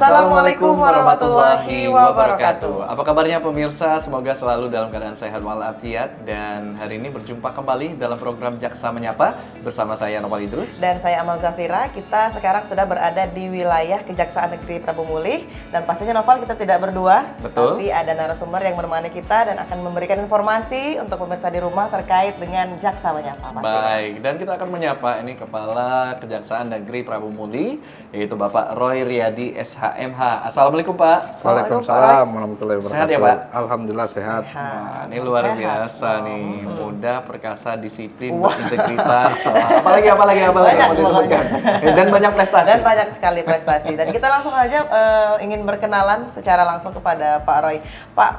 Assalamualaikum warahmatullahi wabarakatuh. Apa kabarnya pemirsa? Semoga selalu dalam keadaan sehat walafiat. Dan hari ini berjumpa kembali dalam program Jaksa Menyapa bersama saya Noval Idrus dan saya Amal Zafira. Kita sekarang sudah berada di wilayah Kejaksaan Negeri Prabu Mulih dan pastinya Noval kita tidak berdua. Betul. Tapi ada narasumber yang menemani kita dan akan memberikan informasi untuk pemirsa di rumah terkait dengan Jaksa Menyapa. Baik, dan kita akan menyapa ini Kepala Kejaksaan Negeri Prabu Mulih, yaitu Bapak Roy Riyadi SHMH. Assalamualaikum Pak. Waalaikumsalam warahmatullahi wabarakatuh. Sehat ya Pak? Alhamdulillah sehat. Wah, ini luar biasa nih, muda, perkasa, disiplin, berintegritas. Apalagi Banyak, mau disebutkan. Dan banyak prestasi. Dan banyak sekali prestasi. Dan kita langsung aja ingin berkenalan secara langsung kepada Pak Roy. Pak,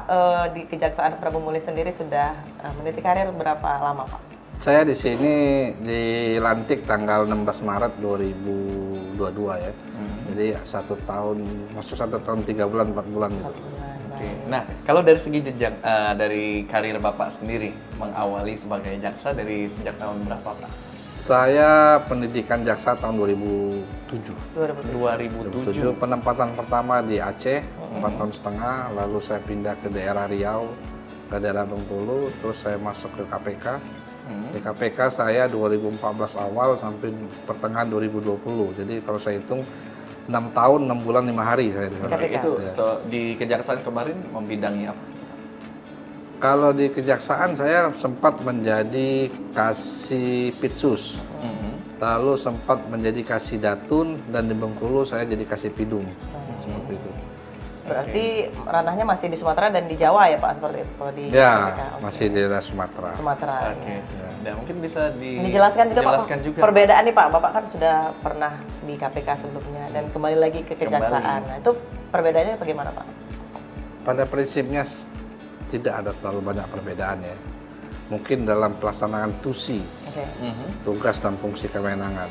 di Kejaksaan Prabu Mulih sendiri sudah meniti karir berapa lama Pak? Saya di sini dilantik tanggal 16 Maret 2022 ya. Jadi 1 tahun, masuk 1 tahun 3 bulan 4 bulan gitu. Oke. Nah, kalau dari segi jenjang dari karir Bapak sendiri mengawali sebagai jaksa dari sejak tahun berapa Pak? Saya pendidikan jaksa tahun 2007. 2007. Penempatan pertama di Aceh 4 tahun setengah, lalu saya pindah ke daerah Riau, ke daerah Bengkulu, terus saya masuk ke KPK. Di KPK saya 2014 awal sampai pertengahan 2020. Jadi kalau saya hitung 6 tahun, 6 bulan, 5 hari saya di KPK. Itu di kejaksaan kemarin membidangi apa? Kalau di kejaksaan saya sempat menjadi Kasipitsus, lalu sempat menjadi Kasidatun, dan di Bengkulu saya jadi Kasipidum, seperti itu. Berarti ranahnya masih di Sumatera dan di Jawa ya Pak, seperti itu? Kalau di Ya, KPK. masih di daerah Sumatera. Oke. Dan mungkin bisa dijelaskan juga Pak, juga, perbedaan nih Pak. Bapak kan sudah pernah di KPK sebelumnya dan kembali lagi ke Kejaksaan. Nah, itu perbedaannya bagaimana Pak? Pada prinsipnya tidak ada terlalu banyak perbedaan ya. Mungkin dalam pelaksanaan tusi, tugas dan fungsi kewenangan.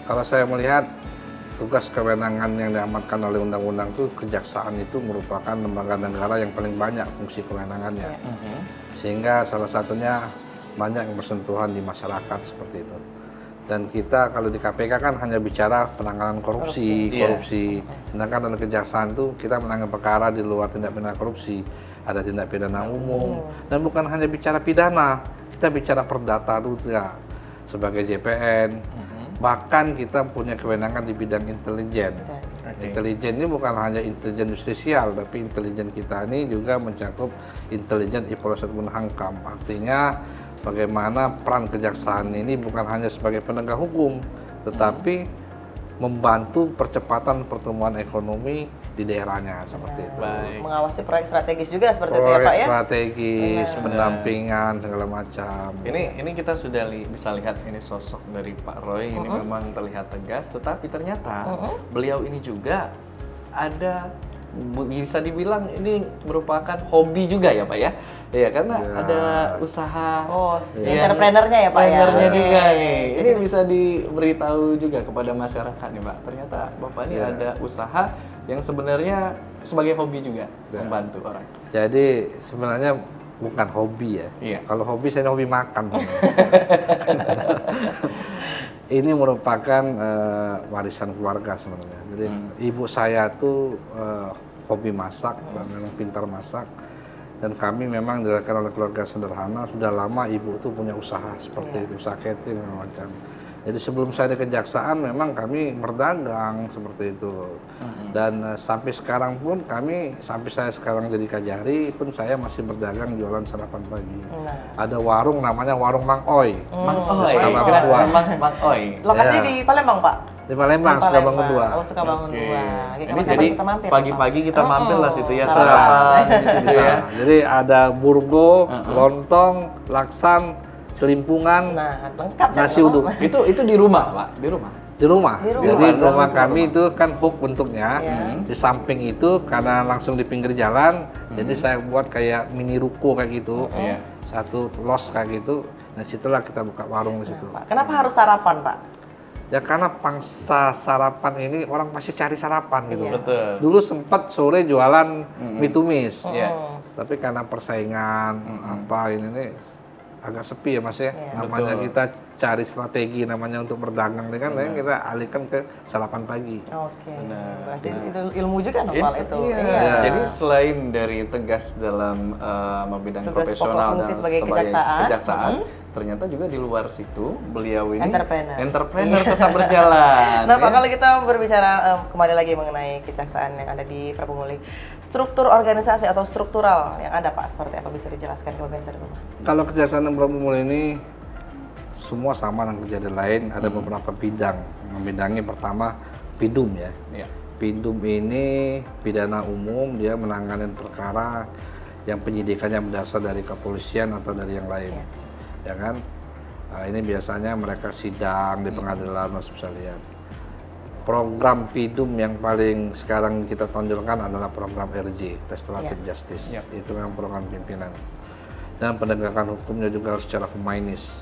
Kalau saya melihat tugas kewenangan yang diamanatkan oleh undang-undang itu, kejaksaan itu merupakan lembaga negara yang paling banyak fungsi kewenangannya. Sehingga salah satunya banyak yang bersentuhan di masyarakat seperti itu. Dan kita kalau di KPK kan hanya bicara penanganan korupsi. Sedangkan dalam kejaksaan itu kita menangani perkara di luar tindak pidana korupsi. Ada tindak pidana umum. Dan bukan hanya bicara pidana, kita bicara perdata juga sebagai JPN. Bahkan kita punya kewenangan di bidang intelijen. Intelijen ini bukan hanya intelijen justisial, tapi intelijen kita ini juga mencakup intelijen Polsek dan Hankam. Artinya bagaimana peran kejaksaan ini bukan hanya sebagai penegak hukum, tetapi membantu percepatan pertumbuhan ekonomi di daerahnya seperti itu. Baik. Mengawasi proyek strategis juga seperti itu ya Pak ya? Proyek strategis, pendampingan segala macam. Ini kita sudah bisa lihat ini sosok dari Pak Roy ini memang terlihat tegas, tetapi ternyata beliau ini juga ada, bisa dibilang ini merupakan hobi juga ya Pak ya? Iya, karena ada usaha. Entrepreneurnya ya Pak ya? Entrepreneurnya juga nih. Ini bisa diberitahu juga kepada masyarakat nih Pak. Ternyata Bapak ini ada usaha yang sebenarnya sebagai hobi juga membantu orang. Jadi sebenarnya bukan hobi ya. Iya. Kalau hobi saya hobi makan. Ini merupakan warisan keluarga sebenarnya. Jadi ibu saya tuh hobi masak dan memang pintar masak. Dan kami memang dilahirkan oleh keluarga sederhana. Sudah lama ibu tuh punya usaha seperti itu, usaha catering dan macam. Jadi sebelum saya di kejaksaan memang kami berdagang seperti itu. Dan sampai sekarang pun sampai saya sekarang jadi Kajari pun saya masih berdagang jualan sarapan pagi. Ada warung namanya Warung Mang Oy. Mang Oy. Mang Oy. Lokasi di Palembang Pak? Di Palembang, Sukabangun 2. Oh, Sukabangun 2. Ini jadi pagi-pagi kita mampir lah situ ya, sarapan di situ ya. Jadi ada burgo, lontong, laksan, selimpungan, lengkap nasi uduk. Itu di rumah Pak? Di rumah? Di rumah. Jadi rumah kami rumah. itu kan hub bentuknya. Di samping itu karena langsung di pinggir jalan, jadi saya buat kayak mini ruko kayak gitu. Satu los kayak gitu. Nah, situlah kita buka warung di situ. Kenapa harus sarapan Pak? Ya karena pangsa sarapan ini orang pasti cari sarapan gitu. Betul. Dulu sempat sore jualan mie tumis. Tapi karena persaingan apa ini nih agak sepi ya Mas ya. Namanya kita cari strategi namanya untuk berdagang dengan lain kita alihkan ke sarapan pagi. Oke. Berarti itu ilmu juga Noval itu. Iya. Jadi selain dari tegas dalam bidang Tugas profesional pokok fungsi dan sebagai kejaksaan, ternyata juga di luar situ beliau ini entrepreneur tetap berjalan. Nah, Pak, kalau kita berbicara kembali lagi mengenai kejaksaan yang ada di Prabu Muli, struktur organisasi atau struktural yang ada, Pak, seperti apa, bisa dijelaskan ke pemirsa di rumah? Kalau kejaksaan Prabu Muli ini semua sama dengan kejadian lain, ada beberapa bidang. Membidangi pertama Pidum ya. Pidum ini pidana umum, dia menangani perkara yang penyidikannya berdasar dari kepolisian atau dari yang lain. Ya kan? Nah, ini biasanya mereka sidang di pengadilan, Mas bisa lihat. Program Pidum yang paling sekarang kita tonjolkan adalah program RJ, Restoratif Justice. Itu memang program pimpinan. Dan penegakan hukumnya juga harus secara humainis.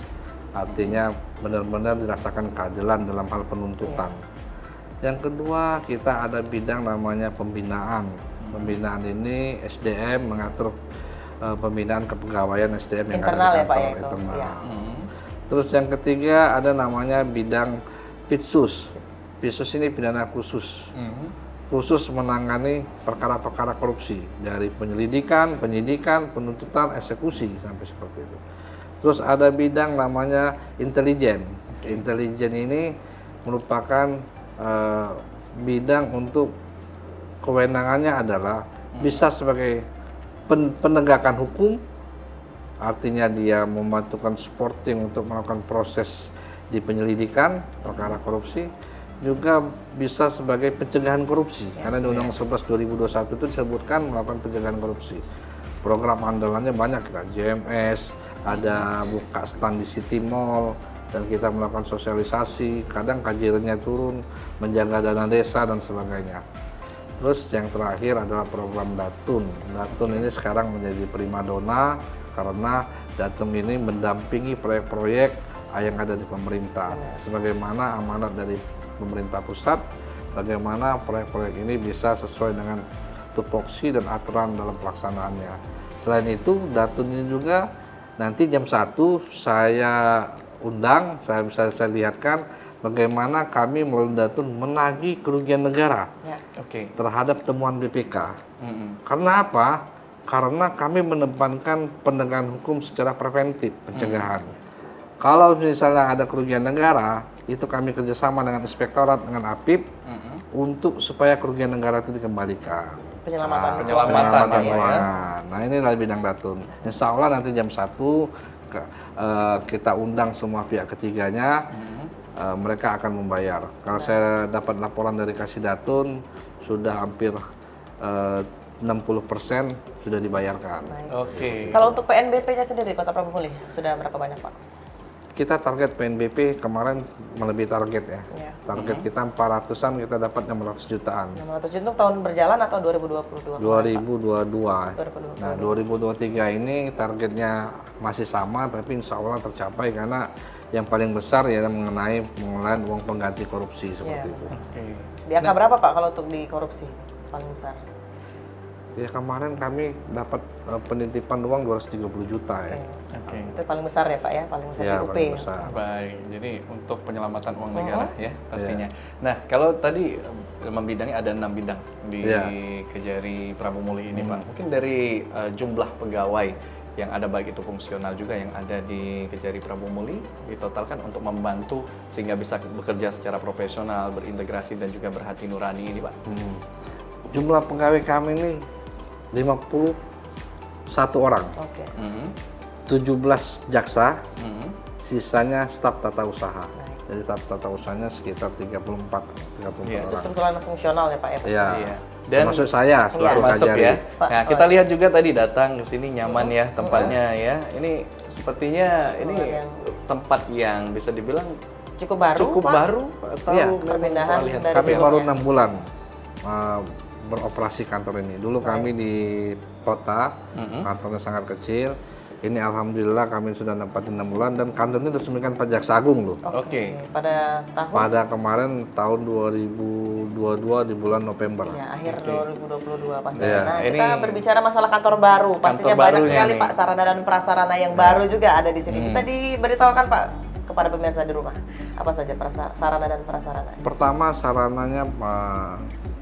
Artinya benar-benar dirasakan keadilan dalam hal penuntutan. Yang kedua, kita ada bidang namanya pembinaan. Pembinaan ini SDM mengatur pembinaan kepegawaian SDM yang internal ada di ya, Pak, ya, kantor internal. Ya. Terus yang ketiga ada namanya bidang Pitsus. Pitsus ini pidana khusus. Khusus menangani perkara-perkara korupsi dari penyelidikan, penyidikan, penuntutan, eksekusi sampai seperti itu. Terus ada bidang namanya intelijen. Intelijen ini merupakan bidang untuk kewenangannya adalah bisa sebagai penegakan hukum, artinya dia membantukan supporting untuk melakukan proses di penyelidikan perkara korupsi, juga bisa sebagai pencegahan korupsi, karena di Undang-Undang 11 2021 itu disebutkan melakukan pencegahan korupsi. Program andalannya banyak, kita JMS, ada buka stand di City Mall, dan kita melakukan sosialisasi, kadang kajiannya turun, menjaga dana desa dan sebagainya. Terus yang terakhir adalah program Datun. Datun ini sekarang menjadi primadona karena Datun ini mendampingi proyek-proyek yang ada di pemerintah. Sebagaimana amanat dari pemerintah pusat, bagaimana proyek-proyek ini bisa sesuai dengan tupoksi dan aturan dalam pelaksanaannya. Selain itu, Datun ini juga nanti jam 1 saya undang, saya bisa lihatkan bagaimana kami melalui Datun menagih kerugian negara terhadap temuan BPK. Karena apa? Karena kami menempatkan penegakan hukum secara preventif, pencegahan. Kalau misalnya ada kerugian negara, itu kami kerjasama dengan inspektorat, dengan APIP, untuk supaya kerugian negara itu dikembalikan. Penyelamatan keuangan. Nah, ini adalah bidang Datun. Insya Allah nanti jam 1 kita undang semua pihak ketiganya. Mereka akan membayar. Kalau saya dapat laporan dari Kasih Datun, sudah hampir 60% sudah dibayarkan. Kalau untuk PNBP-nya sendiri Kota Prabu Muli sudah berapa banyak, Pak? Kita target PNBP kemarin melebihi target ya. Target kita 400-an, kita dapat 600 jutaan. 600 juta tahun berjalan atau 2022? 2022. Nah, 2023 ini targetnya masih sama, tapi insya Allah tercapai karena yang paling besar ya mengenai pengolahan uang pengganti korupsi seperti itu. Di angka berapa, Pak, kalau untuk di korupsi paling besar? Ya kemarin kami dapat penitipan uang 230 juta ya. Itu paling besar ya, Pak, ya? Paling besar ya, di UP. paling besar. Baik, jadi untuk penyelamatan uang negara ya pastinya. Nah, kalau tadi membidangi ada 6 bidang di Kejari Prabu Muli ini, Pak. Mungkin dari jumlah pegawai yang ada, baik itu fungsional juga yang ada di Kejari Prabu Muli, ditotalkan untuk membantu sehingga bisa bekerja secara profesional, berintegrasi dan juga berhati nurani ini, Pak. Jumlah pegawai kami ini 51 orang. 17 jaksa, sisanya staf tata usaha. Jadi staf tata usahanya sekitar 34 orang. Itu struktural fungsional ya, Pak, ya? Iya. Dan termasuk saya selaku masuk Kajari. ya. Nah, kita lihat juga tadi datang ke sini nyaman ya tempatnya ya. Ini sepertinya ini tempat yang bisa dibilang cukup baru, Pak? baru atau perpindahan dari kami baru 6 bulan beroperasi kantor ini. Dulu kami di kota, kantornya sangat kecil. Ini alhamdulillah kami sudah dapat 6 bulan dan kantor ini diresmikan Pak Jaksa Agung loh. Pada tahun? Pada kemarin tahun 2022 di bulan November. Ya, akhir 2022 pasti. Nah, kita berbicara masalah kantor baru. Pastinya banyak sekali Pak sarana dan prasarana yang baru juga ada di sini. Bisa diberitahukan, Pak, kepada pemirsa di rumah? Apa saja sarana dan prasarana? Pertama, sarananya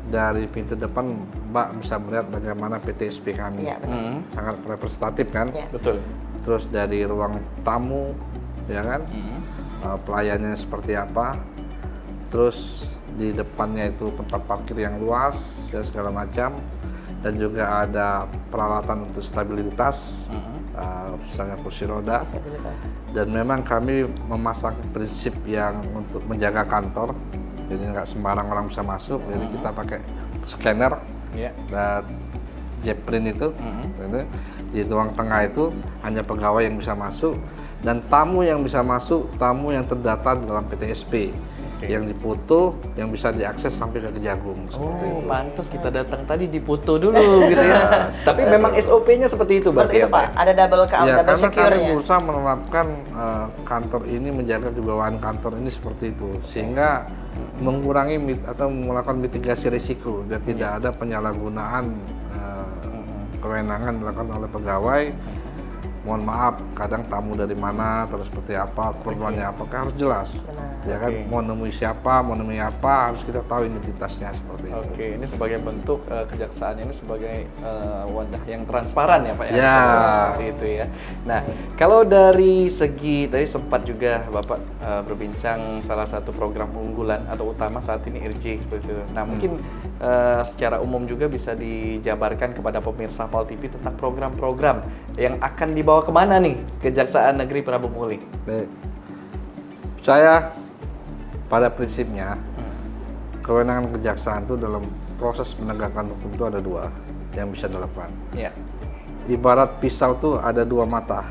dari pintu depan Mbak bisa melihat bagaimana PTSP kami. Iya, benar. Sangat representatif kan? Iya. Betul. Terus dari ruang tamu, ya kan? Pelayanannya seperti apa? Terus di depannya itu tempat parkir yang luas, ya segala macam. Dan juga ada peralatan untuk stabilitas, misalnya kursi roda. Disabilitas. Dan memang kami memasang prinsip yang untuk menjaga kantor, jadi nggak sembarang orang bisa masuk. Jadi kita pakai scanner dan Jeprin itu. Gitu. Di ruang tengah itu hanya pegawai yang bisa masuk dan tamu yang bisa masuk, tamu yang terdata dalam PTSP. Yang dipoto, yang bisa diakses sampai ke Kejagung. Oh, pantas kita datang tadi dipoto dulu gitu ya. Tapi memang SOP-nya seperti itu Seperti itu, Pak. Ada double count, Ya, double karena kami secure-nya. berusaha menerapkan kantor ini, menjaga kewibawaan kantor ini seperti itu, sehingga mengurangi atau melakukan mitigasi risiko dan tidak ada penyalahgunaan kewenangan dilakukan oleh pegawai. Mohon maaf, kadang tamu dari mana, terus seperti apa, keperluannya apakah harus jelas. Ya kan, mau nemui siapa, mau nemui apa, harus kita tahu identitasnya seperti itu. Oke, ini sebagai bentuk kejaksaan ini sebagai wadah yang transparan ya Pak ya, Ya. bisa dibilang seperti itu ya. Nah, kalau dari segi tadi sempat juga Bapak berbincang salah satu program unggulan atau utama saat ini IRJ seperti itu. Nah, mungkin secara umum juga bisa dijabarkan kepada pemirsa Pal TV tentang program-program yang akan dibawa kemana nih Kejaksaan Negeri Prabu Muli? Baik. Saya pada prinsipnya kewenangan kejaksaan itu dalam proses penegakan hukum itu ada dua yang bisa dilakukan. Ya. Ibarat pisau itu ada dua mata,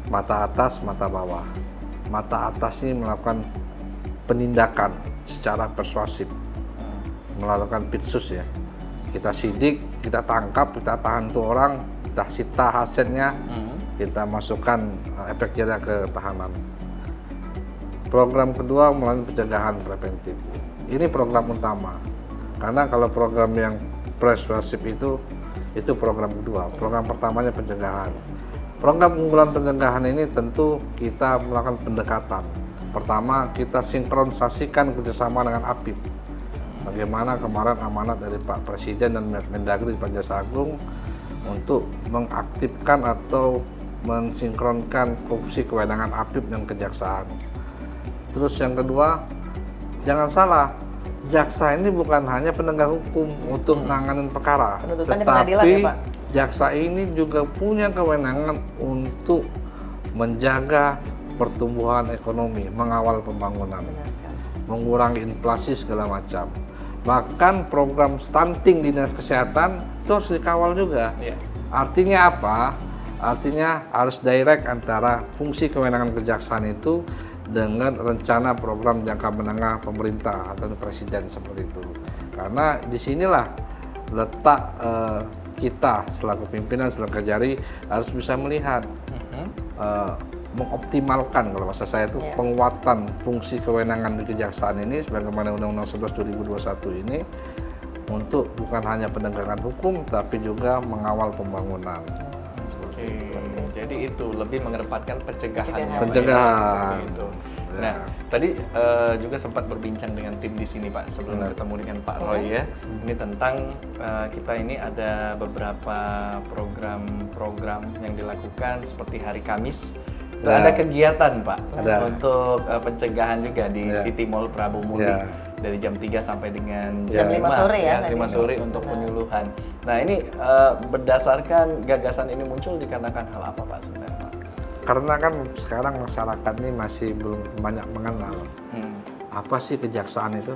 mata atas, mata bawah. Mata atas ini melakukan penindakan secara persuasif, melakukan pitsus ya. Kita sidik, kita tangkap, kita tahan tuh orang, kita sita hasilnya, kita masukkan efek jerah ke tahanan. Program kedua melalui pencegahan preventif. Ini program utama. Karena kalau program yang persuasif itu program kedua. Program pertamanya pencegahan. Program unggulan pencegahan ini tentu kita melakukan pendekatan. Pertama, kita sinkronisasikan kerjasama dengan APIP. Bagaimana kemarin amanat dari Pak Presiden dan Mendagri Pak Jaksa Agung untuk mengaktifkan atau mensinkronkan fungsi kewenangan APIP dan kejaksaan. Terus yang kedua, jangan salah, jaksa ini bukan hanya penegak hukum untuk nanganin perkara, Penuntutannya pengadilan tetapi ya, Pak? jaksa ini juga punya kewenangan untuk menjaga pertumbuhan ekonomi, mengawal pembangunan, mengurangi inflasi segala macam. Bahkan program stunting di Dinas Kesehatan itu harus dikawal juga. Artinya apa? Artinya harus direct antara fungsi kewenangan kejaksaan itu dengan rencana program jangka menengah pemerintah atau presiden seperti itu. Karena disinilah letak kita selaku pimpinan, selaku Kejari harus bisa melihat, mengoptimalkan kalau bahasa saya itu penguatan fungsi kewenangan di kejaksaan ini sebagaimana Undang-Undang 11 2021 ini untuk bukan hanya penegakan hukum tapi juga mengawal pembangunan. Jadi itu lebih mengedepankan pencegahannya. Pencegahan. Itu. Nah, tadi juga sempat berbincang dengan tim di sini Pak sebelum ketemu dengan Pak Roy ya. Ini tentang kita ini ada beberapa program-program yang dilakukan seperti hari Kamis. Itu ada kegiatan Pak untuk pencegahan juga di City Mall Prabu Muli. Dari jam 3 sampai dengan jam 5 sore ya, 5 sore untuk penyuluhan. Nah ini berdasarkan gagasan ini muncul dikarenakan hal apa Pak sebenarnya Pak? Karena kan sekarang masyarakat ini masih belum banyak mengenal apa sih kejaksaan itu.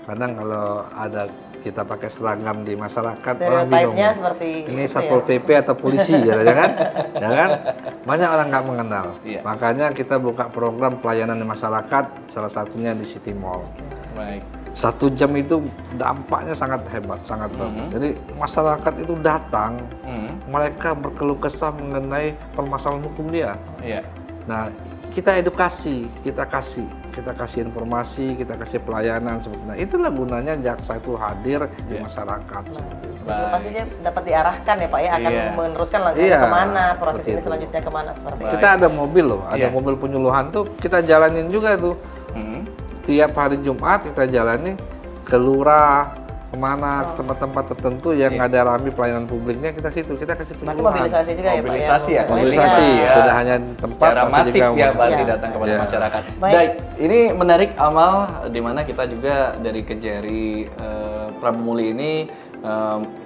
Kadang kalau ada kita pakai seragam di masyarakat orang bingung seperti ini itu Satpol PP atau polisi ya kan? Ya kan? Banyak orang nggak mengenal. Makanya kita buka program pelayanan di masyarakat, salah satunya di City Mall. Baik. 1 jam itu dampaknya sangat hebat, sangat bagus. Jadi masyarakat itu datang, mereka berkeluh kesah mengenai permasalahan hukum dia. Nah, kita edukasi, kita kasih informasi, kita kasih pelayanan seperti itu. Nah, itulah gunanya jaksa itu hadir di masyarakat. juga pastinya dapat diarahkan ya Pak ya, akan meneruskan langkahnya kemana, proses ini selanjutnya kemana seperti itu. Kita ada mobil loh, ada mobil penyuluhan tuh kita jalanin juga tuh. Tiap hari Jumat kita jalani ke lurah, kemana, ke tempat-tempat tertentu yang ada ramai pelayanan publiknya, kita situ, kita kasih penyuluhan. Berarti mobilisasi juga mobilisasi ya Pak ya? Mobilisasi, tidak hanya tempat, secara masif ya berarti Iya. datang kepada masyarakat. Baik. Baik, ini menarik Amal, di mana kita juga dari Kejari Prabu Muli ini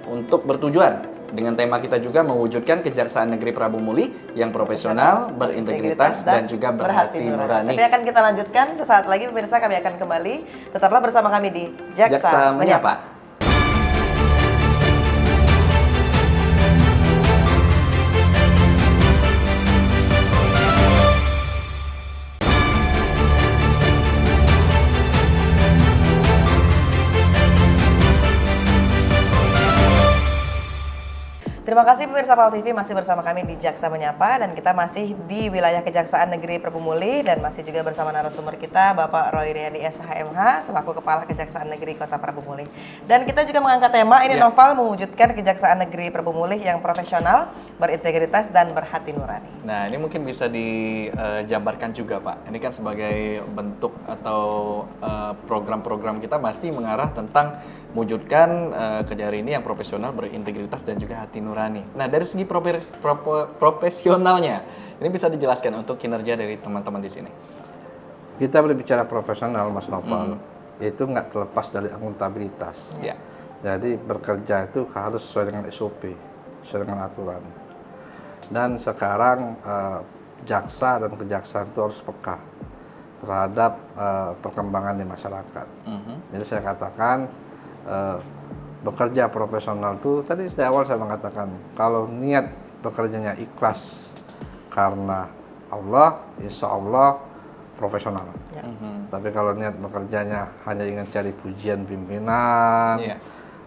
untuk bertujuan dengan tema kita juga mewujudkan Kejaksaan Negeri Prabu Muli yang profesional, berintegritas, dan juga berhati nurani. Tapi akan kita lanjutkan sesaat lagi pemirsa, kami akan kembali. Tetaplah bersama kami di Jaksa Menyapa. Terima kasih pemirsa PAL TV, masih bersama kami di Jaksa Menyapa, dan kita masih di wilayah Kejaksaan Negeri Prabu Muli dan masih juga bersama narasumber kita Bapak Roy Riyadi SHMH selaku Kepala Kejaksaan Negeri Kota Prabu Muli. Dan kita juga mengangkat tema ini novel mewujudkan Kejaksaan Negeri Prabu Muli yang profesional, berintegritas dan berhati nurani. Nah, ini mungkin bisa dijabarkan juga Pak. Ini kan sebagai bentuk atau program-program kita pasti mengarah tentang mewujudkan Kejari ini yang profesional, berintegritas dan juga hati nurani. Nah, dari segi profesionalnya, ini bisa dijelaskan untuk kinerja dari teman-teman di sini. Kita berbicara profesional, Mas Novel, itu nggak terlepas dari akuntabilitas. Ya. Jadi bekerja itu harus sesuai dengan SOP, sesuai dengan aturan. Dan sekarang jaksa dan kejaksaan itu harus peka terhadap perkembangan di masyarakat. Jadi saya katakan bekerja profesional itu, tadi dari awal saya mengatakan, kalau niat bekerjanya ikhlas karena Allah, insya Allah profesional. Tapi kalau niat bekerjanya hanya ingin cari pujian pimpinan,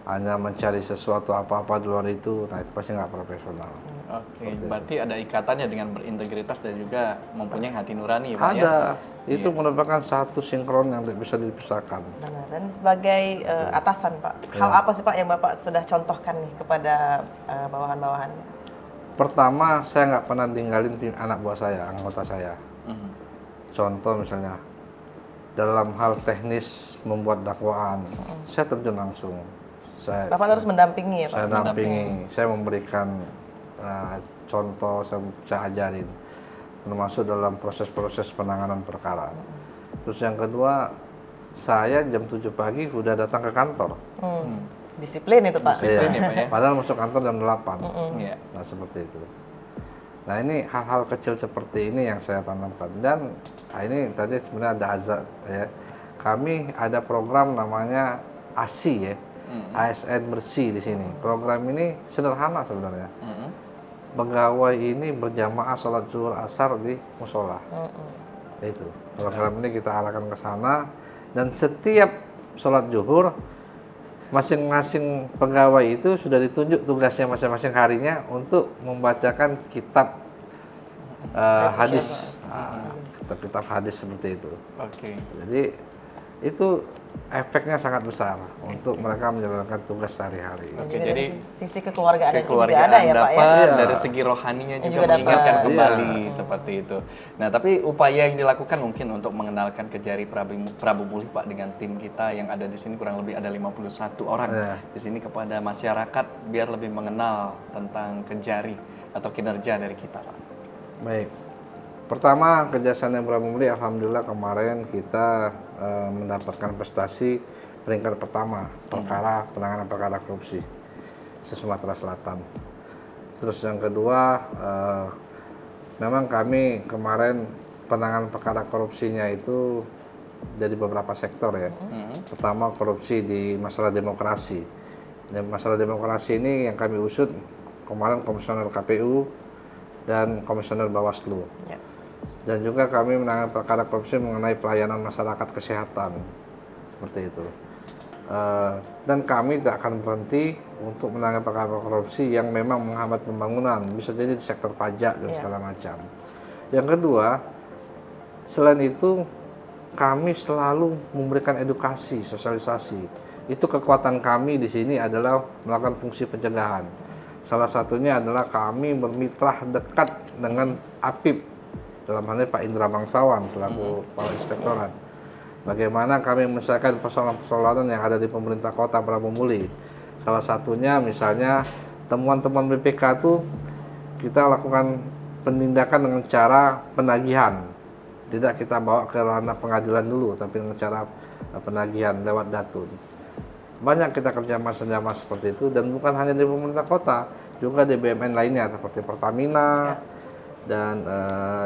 hanya mencari sesuatu apa-apa di luar itu, nah itu pasti nggak profesional. Oke, berarti ada ikatannya dengan berintegritas dan juga mempunyai hati nurani, Pak, ada. Itu merupakan satu sinkron yang tidak bisa dipisahkan. Benar. Dan sebagai atasan Pak, hal apa sih Pak yang Bapak sudah contohkan nih kepada bawahan-bawahan? Pertama, saya nggak pernah tinggalin anak buah saya, anggota saya. Contoh misalnya, dalam hal teknis membuat dakwaan, saya terjun langsung. Bapak harus mendampingi ya Pak? Saya dampingi, saya memberikan contoh, saya ajarin. Termasuk dalam proses-proses penanganan perkara. Terus yang kedua, saya jam 7 pagi udah datang ke kantor. Disiplin itu Pak. Disiplin ya Pak ya. Padahal masuk kantor jam 8. Iya. Nah seperti itu. Nah ini hal-hal kecil seperti ini yang saya tanamkan. Dan ini tadi sebenarnya ada azab ya. Kami ada program namanya ASI ya. ASN bersih di sini. Program ini sederhana sebenarnya. Pegawai ini berjamaah sholat zuhur asar di musola. Itu program ini kita arahkan ke sana, dan setiap sholat zuhur masing-masing pegawai itu sudah ditunjuk tugasnya masing-masing harinya untuk membacakan kitab hadis, kitab hadis seperti itu. Oke. Jadi itu efeknya sangat besar untuk mereka menjalankan tugas sehari-hari. Oke, jadi sisi kekeluargaan juga ada ya Pak ya. dapat, dari segi rohaninya juga mengingatkan kembali seperti itu. Nah, tapi upaya yang dilakukan mungkin untuk mengenalkan Kejari Prabu Muli Pak dengan tim kita yang ada di sini kurang lebih ada 51 orang di sini kepada masyarakat biar lebih mengenal tentang Kejari atau kinerja dari kita Pak. Baik. Pertama, Kejaksaan Prabu Muli, alhamdulillah kemarin kita mendapatkan prestasi peringkat pertama penanganan perkara korupsi se-Sumatera Selatan. Terus yang kedua, memang kami kemarin penanganan perkara korupsinya itu dari beberapa sektor ya. Pertama, korupsi di masalah demokrasi. Dan masalah demokrasi ini yang kami usut kemarin Komisioner KPU dan Komisioner Bawaslu. Dan juga kami menangani perkara korupsi mengenai pelayanan masyarakat kesehatan, seperti itu. Dan kami tidak akan berhenti untuk menangani perkara korupsi yang memang menghambat pembangunan, bisa jadi di sektor pajak dan segala macam. Yang kedua, selain itu kami selalu memberikan edukasi, sosialisasi Itu kekuatan kami di sini adalah melakukan fungsi pencegahan. Salah satunya adalah kami bermitra dekat dengan APIP, dalam hal ini Pak Indra Bangsawan selaku Kepala Inspektorat. Bagaimana kami menyelesaikan persoalan-persoalan yang ada di pemerintah kota Prabu Muli. Salah satunya misalnya temuan-temuan BPK itu kita lakukan penindakan dengan cara penagihan. Tidak kita bawa ke ranah pengadilan dulu, tapi dengan cara penagihan lewat datun. Banyak kita kerjasama seperti itu, dan bukan hanya di pemerintah kota, juga di BUMN lainnya seperti Pertamina dan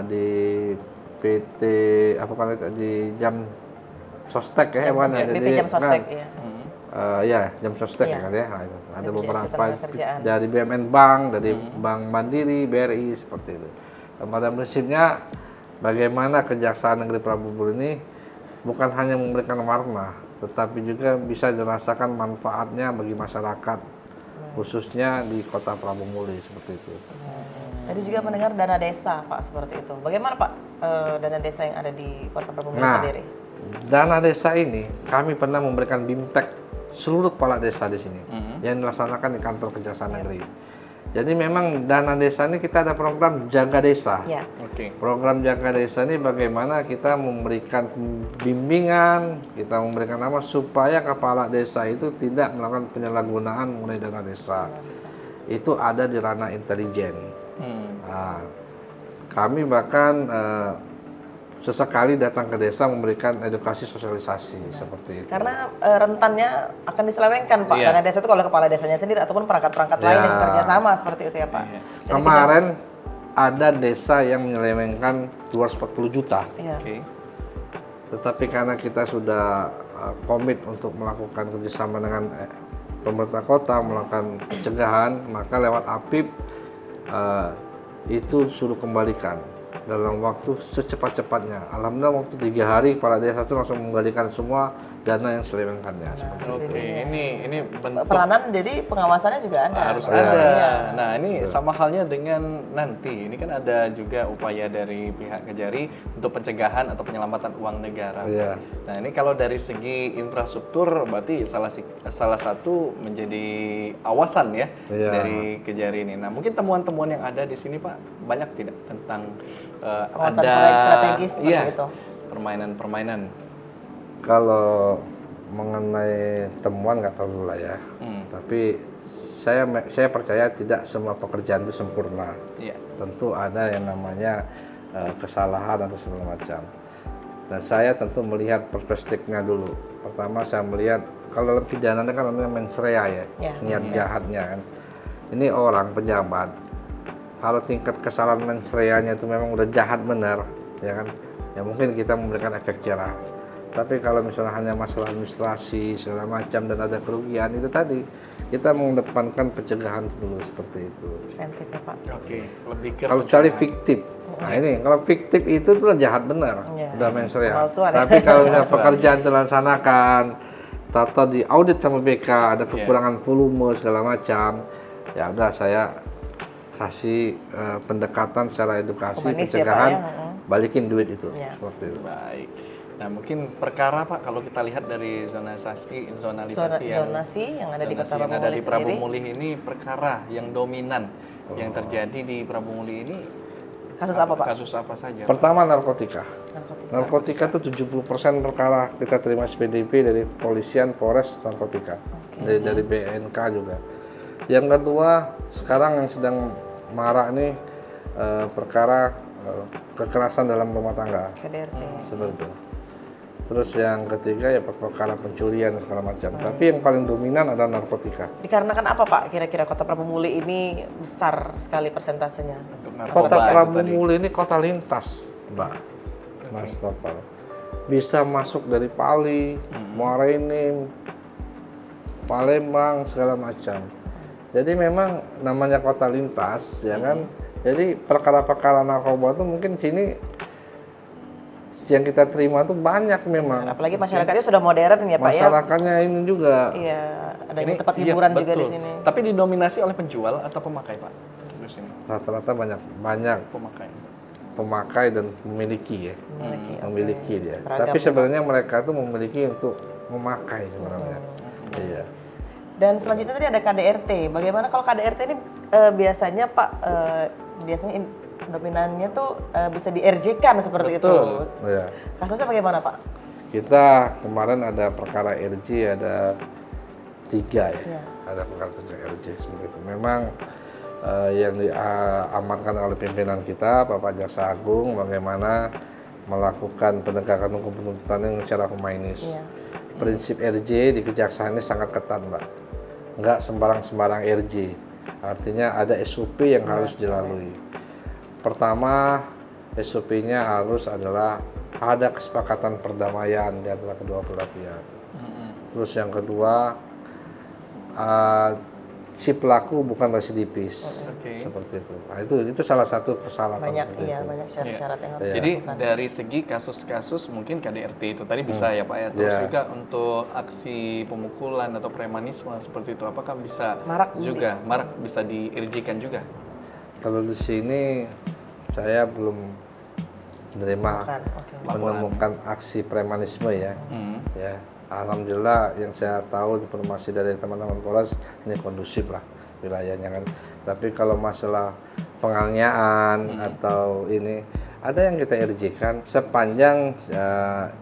di PT di Jam Sostek ya, Jam Sostek ya. Jam Sostek kan ya. Nah, itu. Ada beberapa kerjaan. dari BUMN Bank, dari Bank Mandiri, BRI seperti itu. Dan pada prinsipnya bagaimana Kejaksaan Negeri Prabu Muli ini bukan hanya memberikan warna, tetapi juga bisa dirasakan manfaatnya bagi masyarakat, khususnya di kota Prabu Muli seperti itu. Tadi juga mendengar dana desa Pak seperti itu. Bagaimana Pak dana desa yang ada di kota Prabu Muli sendiri? Dana desa ini kami pernah memberikan BIMTEK seluruh kepala desa di sini yang dilaksanakan di kantor Kejaksaan Negeri. Jadi memang dana desa ini kita ada program Jaga Desa. Ya. Program Jaga Desa ini bagaimana kita memberikan bimbingan, kita memberikan nama supaya kepala desa itu tidak melakukan penyalahgunaan mengenai dana desa. Itu ada di ranah intelijen. Nah, kami bahkan sesekali datang ke desa memberikan edukasi sosialisasi seperti itu. Karena rentannya akan diselewengkan Pak. Dana desa itu kalau kepala desanya sendiri ataupun perangkat-perangkat lain yang bekerja sama seperti itu ya Pak. Kemarin ada desa yang menyelewengkan 240 juta. Tetapi karena kita sudah komit untuk melakukan kerjasama dengan pemerintah kota, melakukan pencegahan, maka lewat APIP itu suruh kembalikan dalam waktu secepat-cepatnya. Alhamdulillah waktu 3 hari kepala desa itu langsung mengembalikan semua dana yang diselewengkannya. Ini bentuk peranan, jadi pengawasannya juga ada. Harus ada. Nah, ini sama halnya dengan nanti. Ini kan ada juga upaya dari pihak Kejari untuk pencegahan atau penyelamatan uang negara. Nah, ini kalau dari segi infrastruktur berarti salah satu menjadi awasan ya dari Kejari ini. Nah, mungkin temuan-temuan yang ada di sini Pak banyak tidak tentang kawasan ada proyek strategis seperti itu. Permainan-permainan. Kalau mengenai temuan nggak tahu lah ya, tapi saya percaya tidak semua pekerjaan itu sempurna. Tentu ada yang namanya kesalahan atau segala macam. Dan saya tentu melihat perspektifnya dulu. Pertama saya melihat kalau dalam pidana kan ada mens rea ya, niat jahatnya kan. Ini orang pejabat, kalau tingkat kesalahan mens rea-nya itu memang udah jahat benar, ya kan? Ya mungkin kita memberikan efek jerah. Tapi kalau misalnya hanya masalah administrasi segala macam dan ada kerugian, itu tadi kita mengedepankan pencegahan dulu seperti itu. Preventif ya Pak. Lebih ke kalau cari fiktif, nah ini kalau fiktif itu tuh jahat benar, udah mens rea. Tapi kalau misalnya pekerjaan dilaksanakan, atau di audit sama BK ada kekurangan volume segala macam, ya udah saya kasih pendekatan secara edukasi pencegahan, balikin duit itu seperti itu. Baik. Nah, mungkin perkara Pak kalau kita lihat dari zonalisasi yang ada di Prabu Muli ini, perkara yang dominan yang terjadi di Prabu Muli ini kasus apa Pak? Kasus apa saja? Pertama narkotika. Narkotika itu 70% perkara kita terima SPDP dari kepolisian, Polres, narkotika. Dari BNK juga. Yang kedua, sekarang yang sedang marak nih perkara kekerasan dalam rumah tangga. KDRT. Seperti itu. Terus yang ketiga ya perkara pencurian segala macam. Tapi yang paling dominan adalah narkotika. Dikarenakan apa Pak? Kira-kira kota Prabu Muli ini besar sekali persentasenya. Kota Prabu Muli ini kota lintas, Mbak. Mas Topal. Bisa masuk dari Pali, Muara Enim, Palembang segala macam. Jadi memang namanya kota lintas, ya kan? Jadi perkara-perkara narkoba itu mungkin sini yang kita terima tuh banyak memang. Apalagi masyarakatnya sudah modern ya Pak ya. Masyarakatnya ini juga. Iya, ada ini tempat hiburan juga di sini. Tapi didominasi oleh penjual atau pemakai Pak? Di sini. Rata-rata banyak pemakai dan memiliki ya. Memiliki dia. Tapi sebenarnya mereka tuh memiliki untuk memakai sebenarnya. Iya. Dan selanjutnya tadi ada KDRT. Bagaimana kalau KDRT ini biasanya Pak, biasanya dominannya tuh bisa di-RJ-kan seperti itu. Iya. Kasusnya bagaimana Pak? Kita kemarin ada perkara RJ ada 3 ya. Iya. Ada perkara RJ seperti itu. Memang yang diamankan oleh pimpinan kita, Bapak Jaksa Agung, bagaimana melakukan penegakan hukum penuntutan yang secara humanitis. Iya. Prinsip RJ di kejaksaan ini sangat ketat, Mbak. Nggak sembarang-sembarang RJ. Artinya ada SOP yang harus dilalui. Pertama, SOP-nya harus adalah ada kesepakatan perdamaian di antara kedua belah pihak. Terus yang kedua, si pelaku bukan residivis, seperti itu. Nah, itu salah satu persyaratan. Banyak syarat-syarat yang harus Jadi dilakukan. dari segi kasus-kasus mungkin KDRT itu tadi bisa ya Pak ya. Terus juga untuk aksi pemukulan atau premanisme seperti itu, apakah bisa Marak bisa diirjikan juga? Kalau di sini saya belum menemukan aksi premanisme ya. Ya. Alhamdulillah yang saya tahu informasi dari teman-teman Polres ini kondusif lah wilayahnya kan. Tapi kalau masalah penganiayaan atau ini ada yang kita RJ-kan sepanjang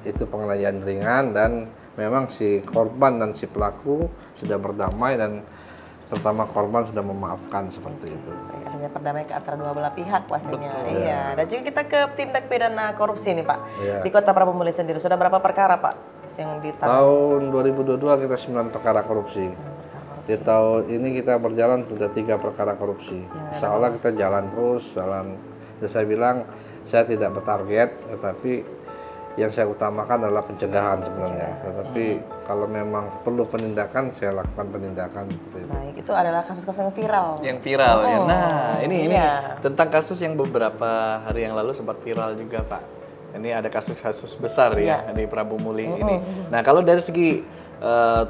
itu penganiayaan ringan dan memang si korban dan si pelaku sudah berdamai dan terutama korban sudah memaafkan seperti itu. Artinya perdamaian antara dua belah pihak pastinya. Iya. Dan juga kita ke tindak pidana korupsi nih Pak. Iya. Di Kota Prabu Muli sendiri sudah berapa perkara Pak yang ditangani? Tahun 2022 kita 9 perkara korupsi. Di tahun ini kita berjalan sudah 3 perkara korupsi. Insya Allah kita jalan terus, jalan. Dan saya bilang saya tidak bertarget, tetapi yang saya utamakan adalah pencegahan sebenarnya. Tetapi kalau memang perlu penindakan, saya lakukan penindakan. Baik, itu adalah kasus-kasus yang viral. Yang viral ya. Nah, ini iya. tentang kasus yang beberapa hari yang lalu sempat viral juga, Pak. Ini ada kasus-kasus besar ya di Prabu Muli ini. Nah, kalau dari segi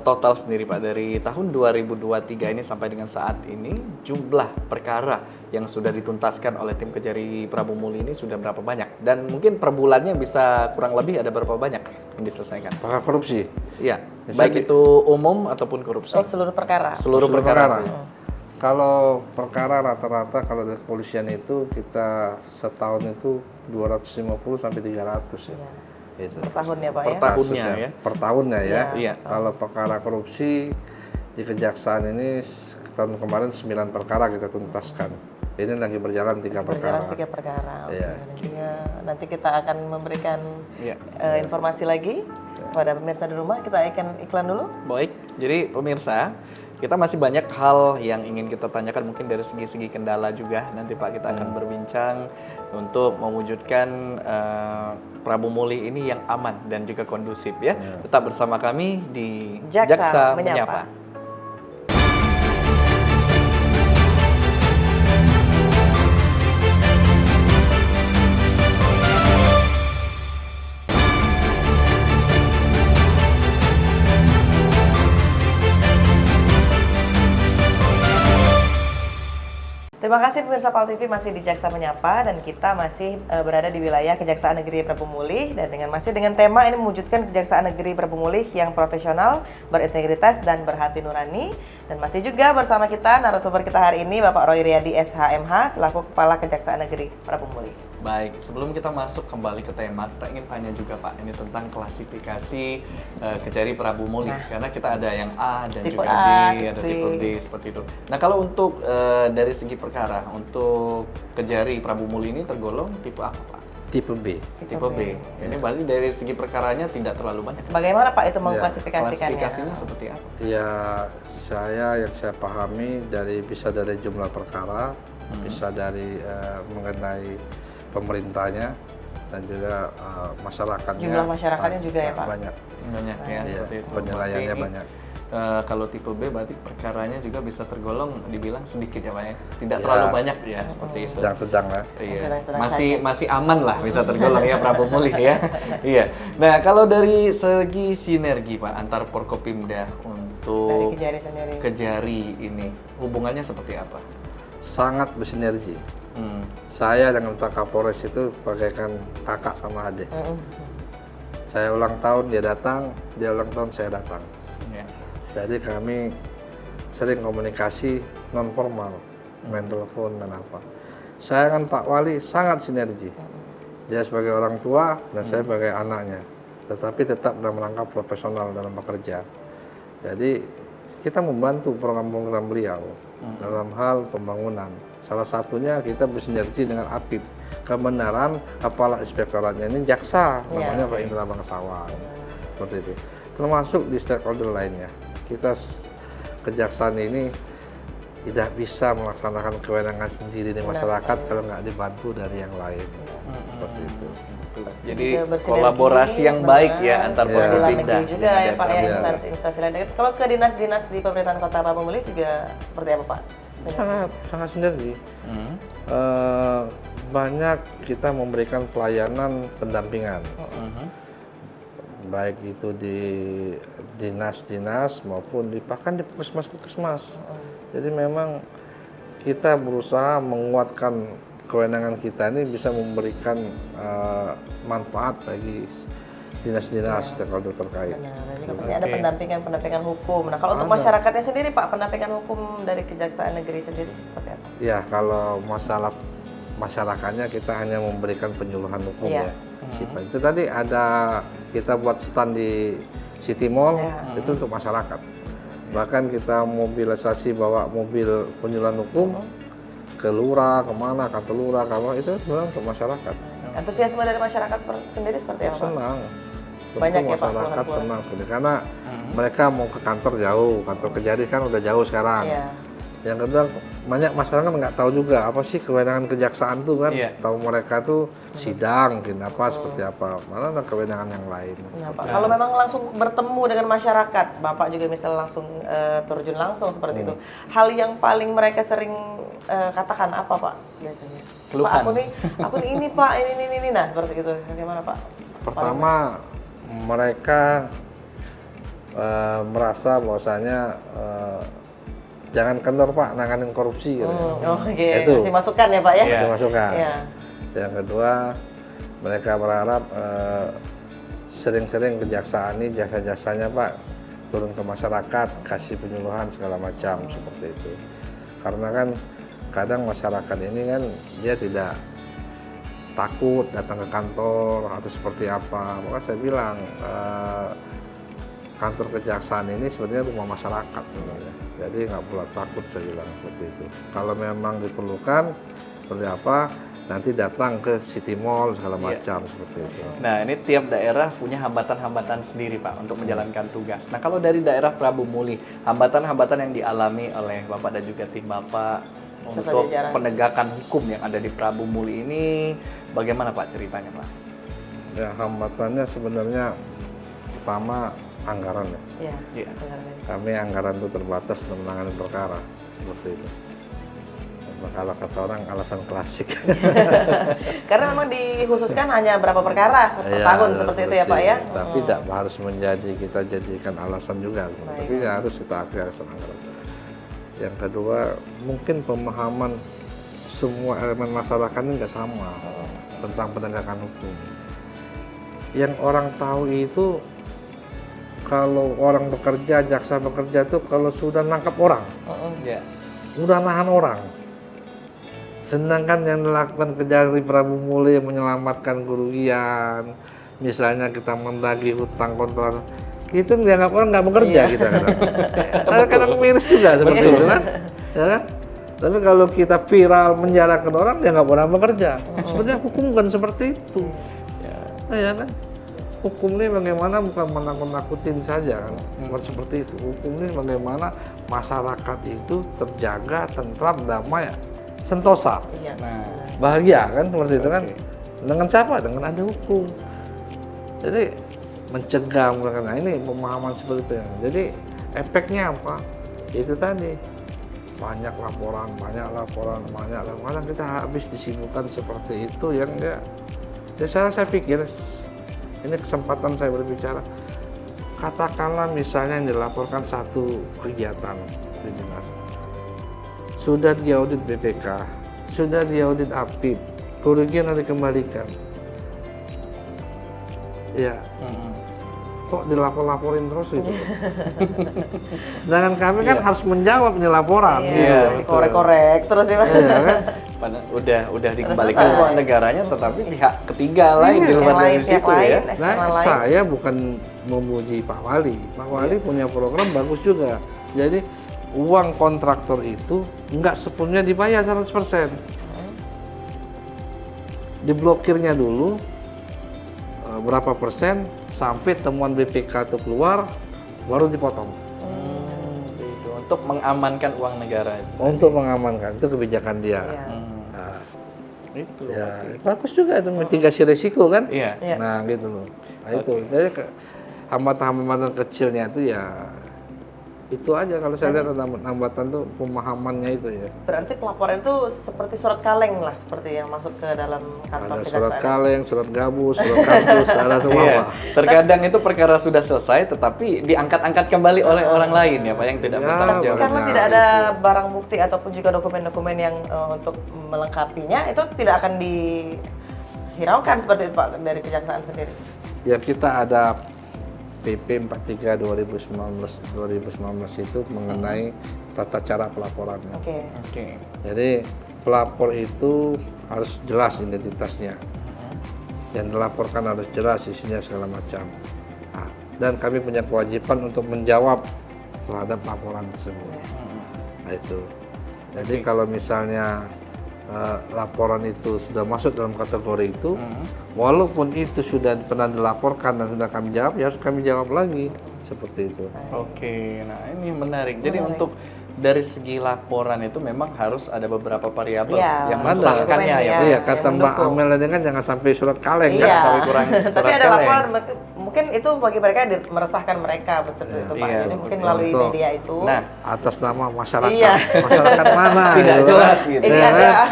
total sendiri Pak, dari tahun 2023 ini sampai dengan saat ini, jumlah perkara yang sudah dituntaskan oleh tim Kejari Prabu Muli ini sudah berapa banyak? Dan mungkin per bulannya bisa kurang lebih ada berapa banyak yang diselesaikan? Perkara korupsi? Iya, baik itu umum ataupun korupsi. Oh, seluruh perkara? Seluruh perkara. Kalau perkara rata-rata kalau dari kepolisian itu kita setahun itu 250 sampai 300 ya. Itu. Per tahun ya Pak per tahunnya ya? Per tahunnya ya. Iya. Kalau perkara korupsi di kejaksaan ini tahun kemarin 9 perkara kita tuntaskan. Ini lagi berjalan 3 perkara. Berjalan 3 perkara. Iya. Nanti kita akan memberikan informasi lagi kepada pemirsa di rumah. Kita akan iklan dulu. Baik, jadi pemirsa, kita masih banyak hal yang ingin kita tanyakan mungkin dari segi-segi kendala juga. Nanti Pak kita akan berbincang untuk mewujudkan Prabu Muli ini yang aman dan juga kondusif ya. Tetap bersama kami di Jaksa Menyapa. Terima kasih pemirsa PAL TV masih di Jaksa Menyapa dan kita masih berada di wilayah Kejaksaan Negeri Prabu Muli dan masih dengan tema ini mewujudkan Kejaksaan Negeri Prabu Muli yang profesional, berintegritas dan berhati nurani. Dan masih juga bersama kita narasumber kita hari ini Bapak Roy Riyadi SHMH selaku Kepala Kejaksaan Negeri Prabu Muli. Baik, sebelum kita masuk kembali ke tema, kita ingin tanya juga Pak, ini tentang klasifikasi Kejari Prabu Muli. Karena kita ada yang A dan tipe juga A, D, ada tipe B, seperti itu. Nah kalau untuk dari segi perkara, untuk Kejari Prabu Muli ini tergolong tipe apa Pak? Tipe B. Tipe B. Ini berarti dari segi perkaranya tidak terlalu banyak. Bagaimana Pak itu mengklasifikasikannya? Klasifikasinya seperti apa? Ya, yang saya pahami bisa dari jumlah perkara, bisa dari mengenai pemerintahnya dan juga masyarakatnya. Jumlah masyarakatnya juga ya Pak? Banyak. Banyak ya, seperti itu. Penilaiannya banyak. Kalau tipe B berarti perkaranya juga bisa tergolong dibilang sedikit ya Pak ya. Tidak terlalu banyak ya, seperti itu. Sedang-sedang lah. Iya. Masih aman lah bisa tergolong ya Prabu Muli ya. Iya. Nah, kalau dari segi sinergi Pak antar Forkopimda untuk dari Kejari sendiri. Kejari ini hubungannya seperti apa? Sangat bersinergi. Saya dengan Pak Kapolres itu bagaikan kakak sama adik. Saya ulang tahun dia datang, dia ulang tahun saya datang. Ya. Jadi kami sering komunikasi non formal, main telepon dan apa. Saya kan Pak Wali sangat sinergi. Dia sebagai orang tua dan saya sebagai anaknya. Tetapi tetap dalam rangka profesional dalam bekerja. Jadi kita membantu program-program beliau dalam hal pembangunan. Salah satunya kita bersinergi dengan APIP. Kebenaran kepala inspektoratnya ini jaksa, namanya Pak Indra Bangsawan. Seperti itu. Termasuk di stakeholder lainnya. Kita kejaksaan ini tidak bisa melaksanakan kewenangan sendiri di masyarakat kalau nggak dibantu dari yang lain. Seperti itu. Jadi kolaborasi yang baik ya antar pengadilan negeri Polda juga ya Pak ya, instansi lain. Kalau ke dinas-dinas di pemerintahan Kota Prabumulih juga seperti apa Pak? Sangat sinergi. Banyak kita memberikan pelayanan pendampingan. Baik itu di dinas-dinas maupun bahkan di puskesmas. Jadi memang kita berusaha menguatkan kewenangan kita ini bisa memberikan manfaat bagi dinas-dinas stakeholder terkait. Juga pasti ada pendampingan hukum. Nah kalau untuk masyarakatnya sendiri Pak, pendampingan hukum dari Kejaksaan Negeri sendiri seperti apa? Ya kalau masalah masyarakatnya kita hanya memberikan penyuluhan hukum ya. Itu tadi ada kita buat stand di City Mall itu untuk masyarakat. Bahkan kita mobilisasi bawa mobil penyuluhan hukum ke lurah, kemana, kantor lurah, itu sebenarnya untuk masyarakat. Antusiasme dari masyarakat sendiri seperti apa? Senang. Banyak ya Pak? Masyarakat senang sekali karena mereka mau ke kantor jauh, kantor Kejari kan udah jauh sekarang. Yang kedua banyak masyarakat nggak tahu juga apa sih kewenangan kejaksaan tuh kan. Tahu mereka tuh sidang, mungkin apa seperti apa. Malah ada kewenangan yang lain. Nah, Pak, kalau memang langsung bertemu dengan masyarakat, Bapak juga misalnya langsung terjun langsung seperti itu. Hal yang paling mereka sering katakan apa Pak biasanya? Keluhan. Pak aku nih ini Pak, ini. Nah seperti itu. Bagaimana Pak? Pertama mereka merasa bahwasanya jangan kendor Pak, nanganin korupsi. Itu masih masukan ya Pak ya? Masih masukan. Yang kedua, mereka berharap sering-sering kejaksaan ini jasa-jasanya Pak turun ke masyarakat, kasih penyuluhan segala macam seperti itu. Karena kan kadang masyarakat ini kan dia tidak takut datang ke kantor atau seperti apa. Maka saya bilang kantor kejaksaan ini sebenarnya rumah masyarakat sebenarnya. Jadi nggak perlu takut saya bilang seperti itu. Kalau memang diperlukan seperti apa, nanti datang ke City Mall segala macam seperti itu. Nah ini tiap daerah punya hambatan-hambatan sendiri Pak untuk menjalankan tugas. Nah kalau dari daerah Prabumulih, hambatan-hambatan yang dialami oleh Bapak dan juga tim Bapak untuk penegakan hukum yang ada di Prabumulih ini, bagaimana Pak ceritanya Pak? Ya hambatannya sebenarnya pertama anggaran ya. Kami anggaran itu terbatas untuk menangani perkara seperti itu. Kalau kata orang alasan klasik. Karena memang dikhususkan hanya berapa perkara per tahun seperti itu ya Pak ya. Tapi tidak harus kita jadikan alasan juga. Tapi ya harus kita akui alasan anggaran. Yang kedua mungkin pemahaman semua elemen masyarakat ini nggak sama tentang penegakan hukum. Yang orang tahu itu kalau orang bekerja, jaksa bekerja tuh kalau sudah nangkap orang, udah nahan orang. Sedangkan yang dilakukan Kejari Prabumulih menyelamatkan kerugian, misalnya kita mendagih hutang kontrak, itu dianggap orang nggak bekerja kita kadang. Saya kadang miris juga seperti itu kan, ya kan? Tapi kalau kita viral menjarakan orang dianggap orang bekerja. Sebenarnya hukum kan seperti itu, ya kan? Hukum ini bagaimana bukan menakut-nakutin saja kan, bukan seperti itu. Hukum ini bagaimana masyarakat itu terjaga, tentram, damai, sentosa, bahagia kan seperti itu kan. Dengan siapa? Dengan ada hukum. Jadi mencegah mereka. Nah ini pemahaman seperti itu. Jadi efeknya apa? Itu tadi banyak laporan, kita habis disibukkan seperti itu yang enggak. Jadi saya pikir ini kesempatan saya berbicara. Katakanlah misalnya yang dilaporkan satu kegiatan di dinas, sudah diaudit BPK, sudah diaudit APIP, kerugian harus dikembalikan. Ya, kok dilapor-laporin terus gitu. Sedangkan kami kan harus menjawab nih laporan. Iya, dikorek-korek terus ya Pak. Iya kan? Padahal udah dikembalikan uang negaranya, tetapi pihak ketiga lain di luar dari situ ya. Nah, saya bukan memuji Pak Wali. Pak Wali punya program bagus juga. Jadi uang kontraktor itu nggak sepenuhnya dibayar 100%. Diblokirnya dulu berapa persen sampai temuan BPK itu keluar, baru dipotong. Itu untuk mengamankan uang negara. Untuk mengamankan, itu kebijakan dia. Nah, Itu. ya, bagus juga itu mitigasi risiko kan? Iya. Nah gitu loh. Nah, itu. Jadi hambatan-hambatan kecilnya itu ya itu aja kalau saya lihat ada hambatan tuh pemahamannya itu ya. Berarti pelaporan itu seperti surat kaleng lah, seperti yang masuk ke dalam kantor Ada kejaksaan. surat kaleng, surat gabus, surat kartus, ada semua. Iya. Pak. Terkadang itu perkara sudah selesai, tetapi diangkat-angkat kembali oleh orang lain ya Pak yang tidak Ya, bertanggung jawab. Karena tidak ada barang bukti ataupun juga dokumen-dokumen yang untuk melengkapinya, itu tidak akan dihiraukan seperti itu Pak dari kejaksaan sendiri. Ya kita ada PP 43 2019 itu mengenai tata cara pelaporannya. Oke. Jadi pelapor itu harus jelas identitasnya dan dilaporkan harus jelas isinya segala macam. Nah, dan kami punya kewajiban untuk menjawab terhadap laporan tersebut. Nah itu. Jadi kalau misalnya laporan itu sudah masuk dalam kategori itu, walaupun itu sudah pernah dilaporkan dan sudah kami jawab, ya harus kami jawab lagi seperti itu. Oke, nah ini menarik. Jadi untuk dari segi laporan itu memang harus ada beberapa variabel yang mensahkannya ya. Iya, kata Mbak Amel tadi kan jangan sampai surat kaleng kan, sampai kurang surat Tapi ada kaleng. laporan mungkin itu bagi mereka meresahkan mereka betul itu Pak. Jadi mungkin melalui Untuk- media itu. Nah, atas nama masyarakat. Iya. Masyarakat mana? Tidak gitu jelas kan. gitu. Ini Ya ada kan?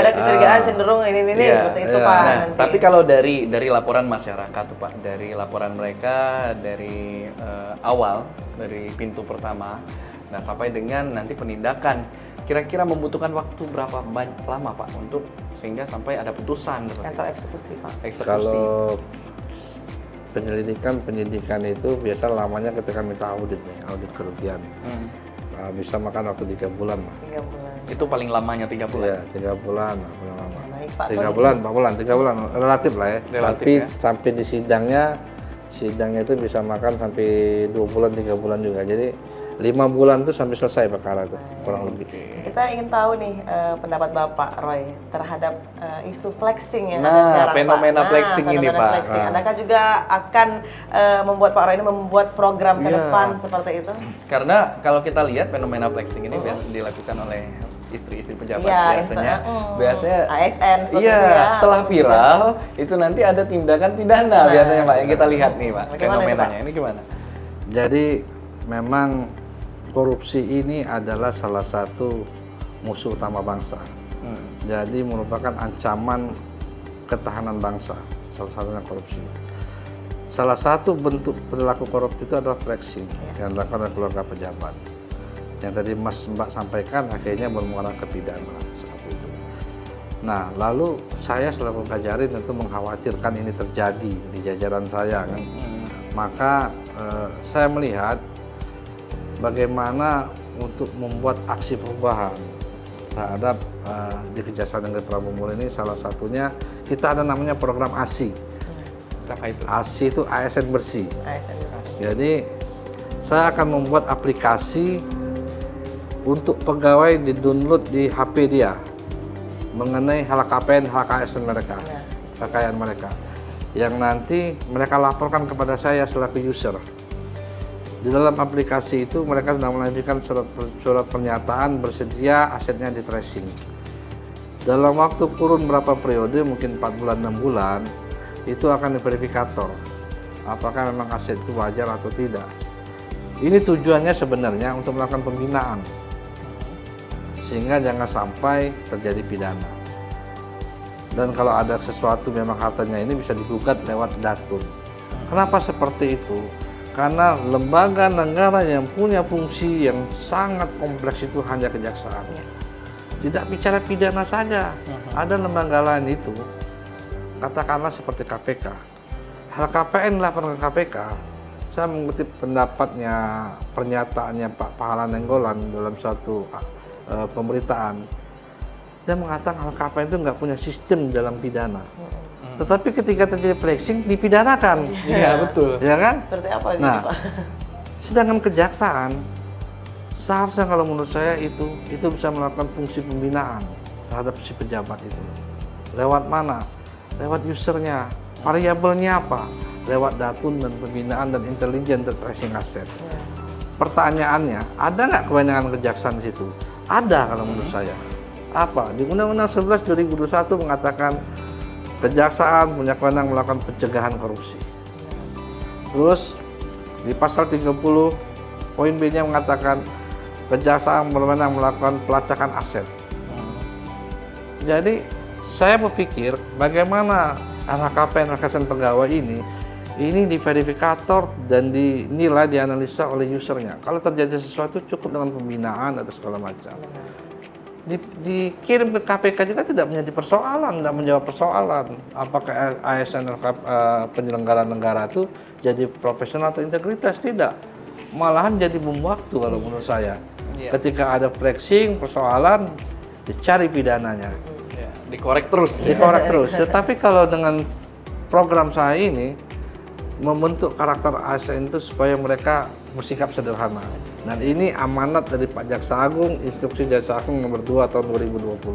ada kecurigaan cenderung ini Iya. seperti itu Iya. Pak. Nah, nanti. tapi kalau dari laporan masyarakat tuh Pak, dari laporan mereka dari awal dari pintu pertama, nah sampai dengan nanti penindakan, kira-kira membutuhkan waktu berapa lama Pak untuk sehingga sampai ada putusan seperti atau eksekusi Pak. eksekusi? Kalau penyidikan itu biasa lamanya ketika minta audit nih, audit kerugian. Nah, bisa makan waktu 3 bulan lah. 3 bulan. Itu paling lamanya 3 bulan. Iya, 3 bulan lah paling lama. Baik Pak. 3 bulan, 4 bulan, 3 bulan relatif lah ya. Relatif, Tapi ya. sampai di sidangnya itu bisa makan sampai 2 bulan, 3 bulan juga. Jadi 5 bulan itu sampai selesai perkara itu kurang lebih. Kita ingin tahu nih pendapat Bapak Roy terhadap isu flexing yang Nah, ada sekarang fenomena Pak. flexing ini, fenomena Pak. flexing. Adakah juga akan membuat Pak Roy ini membuat program ke Iya. depan seperti itu? Karena kalau kita lihat fenomena flexing ini dilakukan oleh istri-istri pejabat Iya, biasanya. Biasanya ASN seperti iya, itu ya. setelah viral itu nanti ada tindakan pidana biasanya Pak yang kita lihat nih Pak. Bagaimana itu, Fenomenanya ini gimana? Jadi memang korupsi ini adalah salah satu musuh utama bangsa. Jadi merupakan ancaman ketahanan bangsa, salah satunya korupsi. Salah satu bentuk perilaku korupsi itu adalah flexing yang dilakukan oleh keluarga pejabat. Yang tadi Mbak sampaikan akhirnya bermuara ke pidana seperti itu. Nah, lalu saya selaku Kajari tentu mengkhawatirkan ini terjadi di jajaran saya kan. Maka saya melihat bagaimana untuk membuat aksi perubahan terhadap di Kejaksaan Negeri Prabumul ini, salah satunya kita ada namanya program ASI. Apa itu? ASI itu ASN bersih. ASN. Jadi saya akan membuat aplikasi untuk pegawai di-download di HP dia mengenai LHKPN, LHKSN mereka, kekayaan mereka, yang nanti mereka laporkan kepada saya selaku user. Di dalam aplikasi itu mereka sudah melanjutkan surat pernyataan bersedia asetnya di tracing. Dalam waktu kurun berapa periode, mungkin 4 bulan, 6 bulan, itu akan diverifikator apakah memang aset itu wajar atau tidak. Ini tujuannya sebenarnya untuk melakukan pembinaan sehingga jangan sampai terjadi pidana. Dan kalau ada sesuatu memang hartanya ini bisa digugat lewat datun. Kenapa seperti itu? Karena lembaga negara yang punya fungsi yang sangat kompleks itu hanya kejaksaan. Tidak bicara pidana saja, ada lembaga lain itu, katakanlah seperti KPK. LHKPN laporan ke KPK, saya mengutip pendapatnya, pernyataannya Pak Pahala Nenggolan dalam suatu pemberitaan. Dia mengatakan LKPN itu nggak punya sistem dalam pidana. Tetapi ketika terjadi flexing, dipidanakan. Iya, betul. Ya kan? Seperti apa gitu, Nah, Pak? sedangkan kejaksaan, seharusnya kalau menurut saya itu bisa melakukan fungsi pembinaan terhadap si pejabat itu. Lewat mana? Lewat usernya, variabelnya apa? Lewat datun dan pembinaan dan intelijen tracing aset. Pertanyaannya, ada nggak kewenangan kejaksaan di situ? Ada kalau menurut saya. Apa? Di Undang-Undang 11 2021 mengatakan kejaksaan punya kewenangan melakukan pencegahan korupsi. Terus di pasal 30 poin B-nya mengatakan kejaksaan berwenang melakukan pelacakan aset. Jadi saya berpikir bagaimana LHKPN LKSN pegawai ini di verifikator dan dinilai dianalisa oleh usernya. Kalau terjadi sesuatu cukup dengan pembinaan atau segala macam. Dikirim ke KPK juga tidak menjadi persoalan, tidak menjawab persoalan. Apakah ASN penyelenggara negara itu jadi profesional atau integritas? Tidak. Malahan jadi bom waktu kalau menurut saya. Ketika ada flexing, persoalan, dicari pidananya. Dikorek terus. Dikorek terus. Tetapi kalau dengan program saya ini, membentuk karakter ASN itu supaya mereka bersikap sederhana. Dan ini amanat dari Pak Jaksa Agung, Instruksi Jaksa Agung nomor 2 tahun 2020.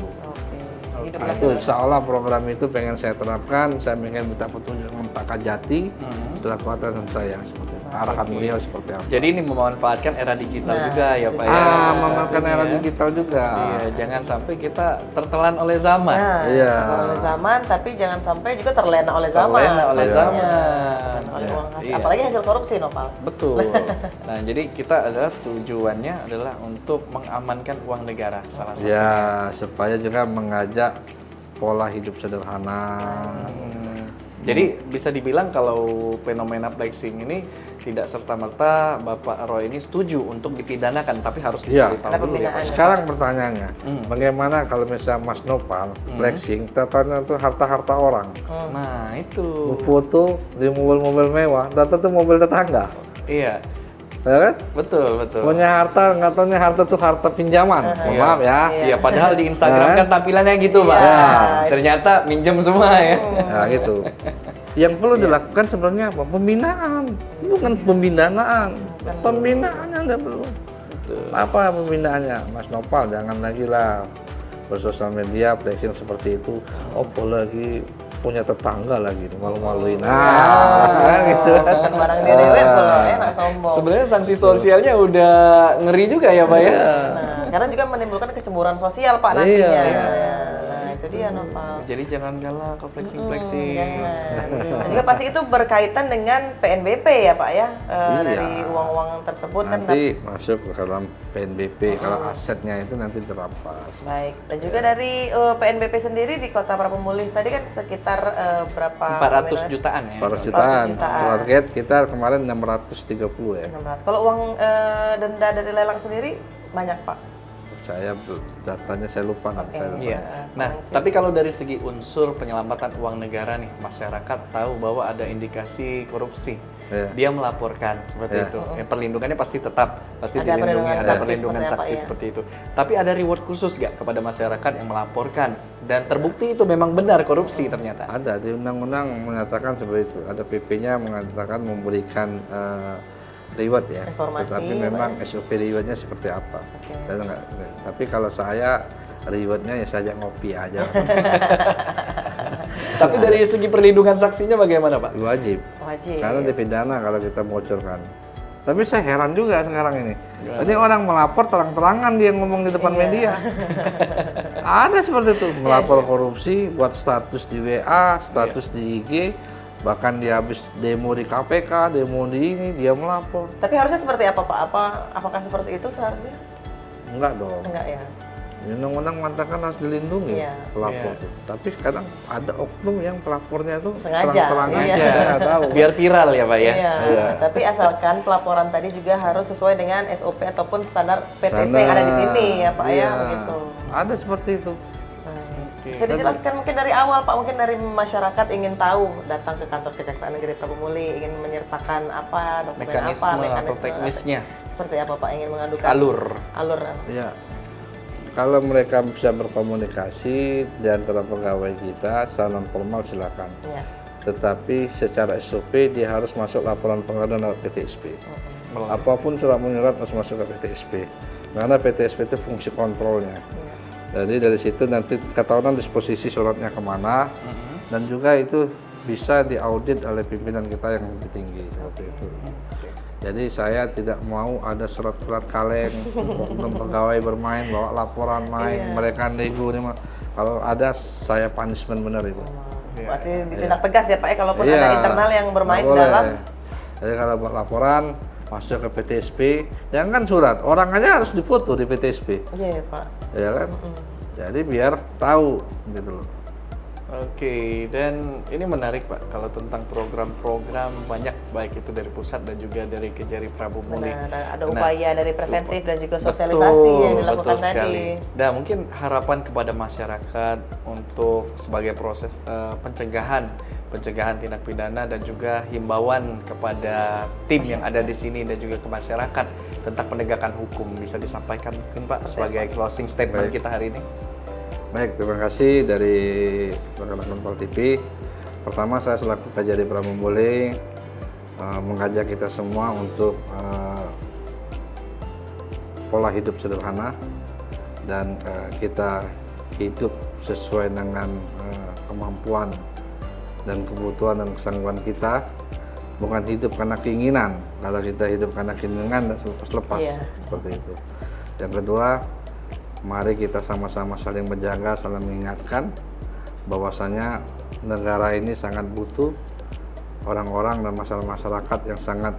Nah, itu insya Allah program itu pengen saya terapkan, saya pengen minta petunjuk dengan Pak Kajati setelah kuatan saya seperti itu. Arahan beliau seperti apa. Jadi ini memanfaatkan era digital juga ya Pak ya. Memanfaatkan era digital juga. Iya, jangan sampai kita tertelan oleh zaman. Iya. Tertelan oleh zaman, tapi jangan sampai juga terlena oleh zaman. Terlena oleh zaman. Oleh uang hasil. Iya. Apalagi hasil korupsi, Nopal. Betul. Nah, jadi kita adalah tujuannya adalah untuk mengamankan uang negara salah satunya. Ya, supaya juga mengajak pola hidup sederhana. Jadi bisa dibilang kalau fenomena flexing ini tidak serta-merta Bapak Roy ini setuju untuk dipidanakan, tapi harus dicari tahu dulu ya Pak. Sekarang pertanyaannya, bagaimana kalau misalnya Mas Nopal flexing, datanya itu harta-harta orang. Nah, itu. Foto di mobil-mobil mewah, data itu mobil tetangga. Iya. Ya kan? Betul. Punya harta, nggak taunya harta itu harta pinjaman. Maaf ya. Iya, padahal di Instagram kan tampilannya gitu, Pak. Ternyata minjem semua ya. Ya gitu. Yang perlu dilakukan sebenarnya apa? Pembinaan, bukan pembinaan. Pembinaannya Anda perlu. Apa pembinaannya? Mas Nopal jangan lagi lah bersosial media flexing seperti itu. Apalagi punya tetangga lagi, malu-maluin. Kan gitu. Barang dia dewe enak sombong. Sebenarnya sanksi sosialnya udah ngeri juga ya Pak ya. Nah, karena juga menimbulkan kecemburuan sosial Pak nantinya. Nah, itu dia Nopal. Jadi jangan galak ke flexing-flexing. Dan juga pasti itu berkaitan dengan PNBP ya Pak ya. Dari uang-uang tersebut nanti masuk ke dalam PNBP kalau asetnya itu nanti dirampas. Baik. Dan juga dari PNBP sendiri di Kota Prapemulih tadi kan sekitar berapa? 400 jutaan ya. 400 jutaan. Target kita kemarin 630 ya. 600. Kalau uang denda dari lelang sendiri banyak Pak? Saya datanya saya lupa. Iya. Nah, tapi kalau dari segi unsur penyelamatan uang negara nih, masyarakat tahu bahwa ada indikasi korupsi. Dia melaporkan seperti itu. Perlindungannya pasti tetap, dilindungi, ada perlindungan saksi seperti itu. Tapi ada reward khusus nggak kepada masyarakat yang melaporkan dan terbukti itu memang benar korupsi ternyata? Ada di undang-undang mengatakan seperti itu. Ada PP-nya mengatakan memberikan reward ya, tetapi memang SOP rewardnya seperti apa. Saya enggak. Tapi kalau saya rewardnya ya saja ngopi aja. Tapi dari segi perlindungan saksinya bagaimana Pak? Wajib. Karena dipidana kalau kita bocorkan. Tapi saya heran juga sekarang ini. Jadi orang melapor terang-terangan dia ngomong di depan media. Ada seperti itu, melapor korupsi, buat status di WA, status di IG. Bahkan dia habis demo di KPK, demo di ini, dia melapor. Tapi harusnya seperti apa Pak? Apakah seperti itu seharusnya? Enggak dong. Enggak ya? Undang-undang mengatakan harus dilindungi pelapor. Tapi kadang ada oknum yang pelapornya itu terang-terangan saya nggak tahu. Biar viral ya Pak ya? Iya. Tapi asalkan pelaporan tadi juga harus sesuai dengan SOP ataupun standar PTSP yang ada di sini ya Pak ya, begitu. Ada seperti itu. Bisa dijelaskan mungkin dari awal Pak, mungkin dari masyarakat ingin tahu datang ke kantor Kejaksaan Negeri Prabu Muli, ingin menyertakan apa, dokumen mekanisme apa, atau teknisnya. Seperti apa Pak, ingin mengadukan Alur. Ya, kalau mereka bisa berkomunikasi di antara pegawai kita secara non formal silakan. Ya. Tetapi secara SOP dia harus masuk laporan pengaduan lewat PTSP. Apapun surat menyurat harus masuk ke PTSP. Karena PTSP itu fungsi kontrolnya. Jadi dari situ nanti ketahuan disposisi suratnya kemana, dan juga itu bisa diaudit oleh pimpinan kita yang lebih tinggi seperti itu. Jadi saya tidak mau ada surat-surat kaleng, oknum pegawai bermain, bawa laporan main, mereka nego nih. Kalau ada saya punishment benar itu. Berarti ditindak tegas ya Pak ya, kalaupun ada internal yang bermain dalam. Jadi kalau buat laporan masuk ke PTSP, jangan surat, orang aja harus difoto di PTSP. Iya ya Pak. Ya kan? Jadi biar tahu gitu loh. Oke, dan ini menarik Pak, kalau tentang program-program banyak, baik itu dari pusat dan juga dari Kejari Prabu Muli. Ada upaya dari preventif dan juga sosialisasi yang dilakukan betul sekali. tadi. Dan mungkin harapan kepada masyarakat untuk sebagai proses pencegahan tindak pidana dan juga himbauan kepada tim yang ada di sini dan juga ke masyarakat tentang penegakan hukum bisa disampaikan mungkin Pak sebagai closing statement kita hari ini. Baik, terima kasih dari rekan-rekan Pol TV. Pertama, saya selaku Kejari Prabu Muli mengajak kita semua untuk pola hidup sederhana dan kita hidup sesuai dengan kemampuan dan kebutuhan dan kesanggupan kita, bukan hidup karena keinginan. Kalau kita hidup karena keinginan, lepas seperti itu. Yang kedua, mari kita sama-sama saling menjaga, saling mengingatkan bahwasanya negara ini sangat butuh orang-orang dan masyarakat yang sangat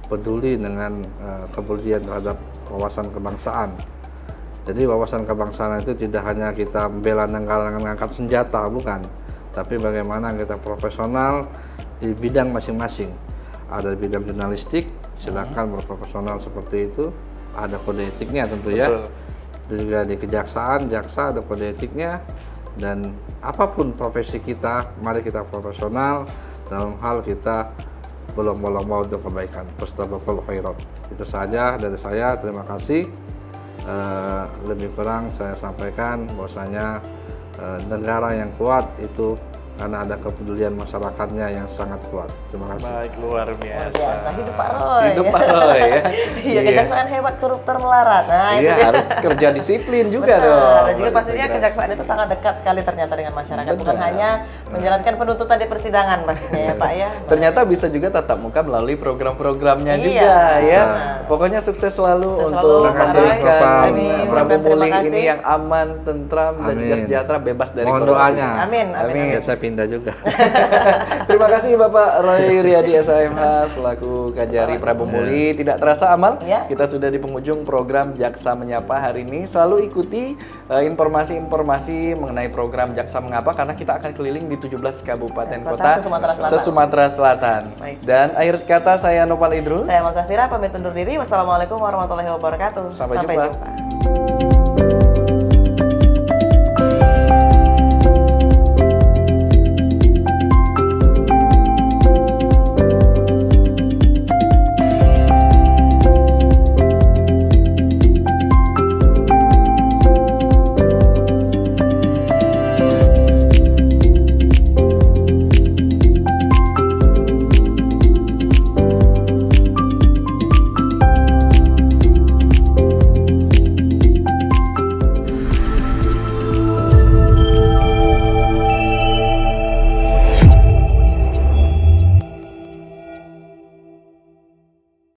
peduli dengan kepedulian terhadap wawasan kebangsaan. Jadi wawasan kebangsaan itu tidak hanya kita membela negara dengan mengangkat senjata, bukan. Tapi bagaimana kita profesional di bidang masing-masing. Ada di bidang jurnalistik, silakan berprofesional seperti itu. Ada kode etiknya tentu ya. Juga di kejaksaan, jaksa ada kode etiknya. Dan apapun profesi kita, mari kita profesional dalam hal kita berlomba-lomba untuk kebaikan. Fastabaqul khairat. Itu saja dari saya. Terima kasih. Lebih kurang saya sampaikan bahwasanya negara yang kuat itu karena ada kepedulian masyarakatnya yang sangat kuat. Terima kasih. Baik, luar biasa. Hidup Pak Roy. Hidup Pak Roy ya. Iya, kejaksaan hebat, koruptor melarat. Nah, iya, itu harus kerja disiplin juga dong. Dan juga pastinya kejaksaan itu sangat dekat sekali ternyata dengan masyarakat. Bukan hanya menjalankan penuntutan di persidangan pastinya ya Pak ya. Ternyata bisa juga tatap muka melalui program-programnya juga ya. Pokoknya sukses selalu untuk memberikan Prabu Muli ini yang aman, tentram, dan juga sejahtera, bebas dari korupsi. Doanya. Amin. Ya, saya pindah juga. Terima kasih Bapak Roy Riyadi SHMH selaku Kajari Prabu Muli. Tidak terasa Amal, kita sudah di penghujung program Jaksa Menyapa hari ini. Selalu ikuti informasi-informasi mengenai program Jaksa Mengapa karena kita akan keliling di 17 kabupaten kota se-Sumatera Selatan. Dan akhir kata saya Nopal Idrus. Saya Mas Zafira pamit undur diri. Wassalamualaikum warahmatullahi wabarakatuh. Sampai jumpa.